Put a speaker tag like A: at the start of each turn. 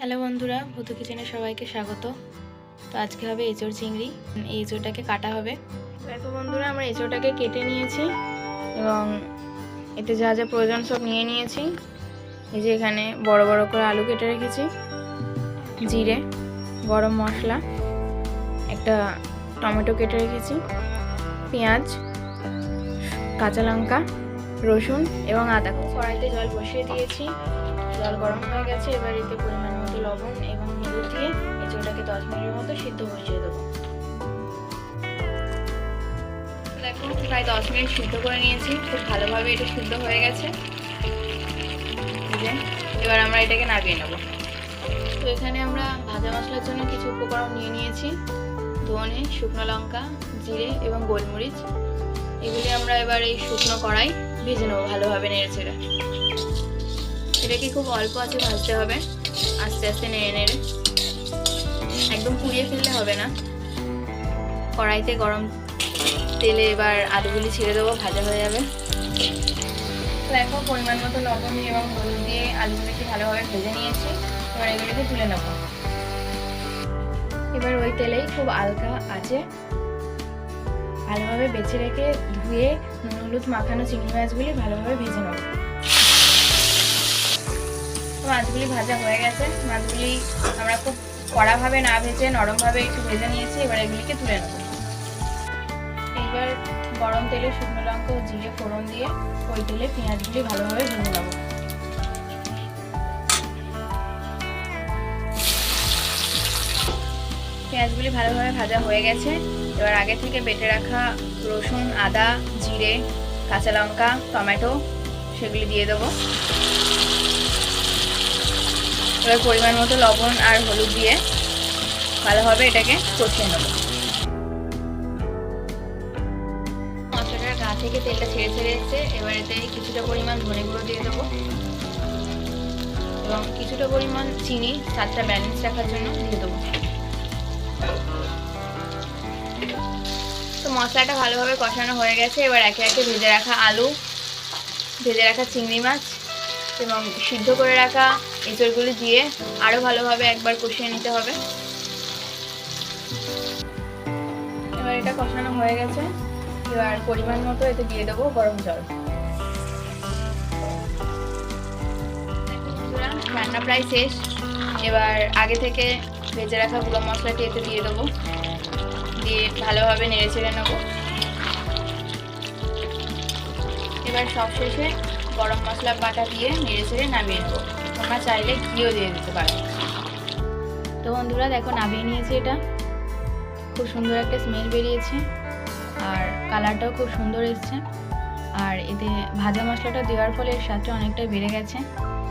A: Hello বন্ধুরা, ভুতু কিচেনে সবাইকে স্বাগত। তো আজকে হবে এঁচোড় চিংড়ি। এই এঁচোড়টাকে কাটা হবে। দেখো বন্ধুরা, আমরা এঁচোড়টাকে কেটে নিয়েছি এবং এতে যা যা প্রয়োজন সব নিয়ে নিয়েছি। এই যে এখানে বড় বড় করে আলু কেটে রেখেছি, জিরে, গরম মশলা, একটা টমেটো কেটে রেখেছি, পেঁয়াজ, কাঁচা লঙ্কা, রসুন এবং আদা। কড়াইতে জল বসিয়ে দিয়েছি, জল গরম হয়ে গেছে। এবার এতে পরিমাণ মতো লবণ এবং হলুদ দিয়ে এঁচোড়টাকে 10 মিনিটের মতো সিদ্ধ বসিয়ে দেবো। দেখো প্রায় 10 মিনিট সিদ্ধ করে নিয়েছি, খুব ভালোভাবে এটা সিদ্ধ হয়ে গেছে। এবার আমরা এটাকে নামিয়ে নেব। তো এখানে আমরা ভাজা মশলার জন্য কিছু উপকরণ নিয়ে নিয়েছি, ধনে, শুকনো লঙ্কা, জিরে এবং গোলমরিচ। এগুলি আমরা এবার এই শুকনো কড়াই ভেজে নেবো ভালোভাবে নেড়ে ছেড়ে। এটাকে খুব অল্প আছে ভাজতে হবে, আস্তে আস্তে নেড়ে নেড়ে, একদম পুড়িয়ে ফেললে হবে না। কড়াইতে গরম তেলে এবার আলুগুলি ছেড়ে দেবো, ভাজা হয়ে যাবে। দেখো পরিমাণ মতো লবণ এবং হলুদ দিয়ে আলুগুলিকে ভালোভাবে ভেজে নিয়েছি। এবার এগুলিকে তুলে নেব। এবার ওই তেলেই খুব হালকা আছে ভালোভাবে বেছে রেখে ধুয়ে নুন হলুদ মাখানো চিংড়ি মাছগুলি ভালোভাবে ভেজে নেব। মাছগুলি ভাজা হয়ে গেছে। মাছগুলি আমরা খুব কড়াভাবে না ভেজে নরমভাবে একটু ভেজে নিয়েছি। এবার এগুলিকে তুলে নেব। এইবার গরম তেলে শুকনো লঙ্কা ও জিরে ফোড়ন দিয়ে ওই তেলে পেঁয়াজগুলি ভালোভাবে ভেজে নেব। পেঁয়াজগুলি ভালোভাবে ভাজা হয়ে গেছে। এবার আগে থেকে বেটে রাখা রসুন, আদা, জিরে, কাঁচা লঙ্কা, টমেটো সেগুলি দিয়ে দেবো। এবার পরিমাণ মতো লবণ আর হলুদ দিয়ে ভালোভাবে এটাকে কষিয়ে নেব। মশলাটার গা থেকে তেলটা ছেড়ে ছেড়ে এসেছে। এবার এতে কিছুটা পরিমাণ ধনে গুঁড়ো দিয়ে দেবো এবং কিছুটা পরিমাণ চিনি স্বাদটা ব্যালেন্স রাখার জন্য দিয়ে দেবো। তো মশলাটা ভালোভাবে কষানো হয়ে গেছে। এবার একে একে ভেজে রাখা আলু, ভেজে রাখা চিংড়ি মাছ এবং সিদ্ধ করে রাখা এঁচোড়গুলি দিয়ে আরও ভালোভাবে একবার কষিয়ে নিতে হবে। এবার এটা কষানো হয়ে গেছে। এবার পরিমাণ মতো এতে দিয়ে দেবো গরম জল। রান্না প্রায় শেষ। এবার আগে থেকে ভেজে রাখা গুঁড়ো মশলাটি এতে দিয়ে দেবো, দিয়ে ভালোভাবে নেড়ে চেড়ে নেবো। এবার সবশেষে গরম মশলা বাটা দিয়ে নেড়ে চেড়ে নামিয়ে নেবো। তোমরা চাইলে ঘিও দিয়ে দিতে পারো। তো বন্ধুরা দেখো, নামিয়ে নিয়েছি। এটা খুব সুন্দর একটা স্মেল বেরিয়েছে আর কালারটাও খুব সুন্দর এসছে। আর এতে ভাজা মশলাটা দেওয়ার ফলে এর স্বাদটা অনেকটাই বেড়ে গেছে।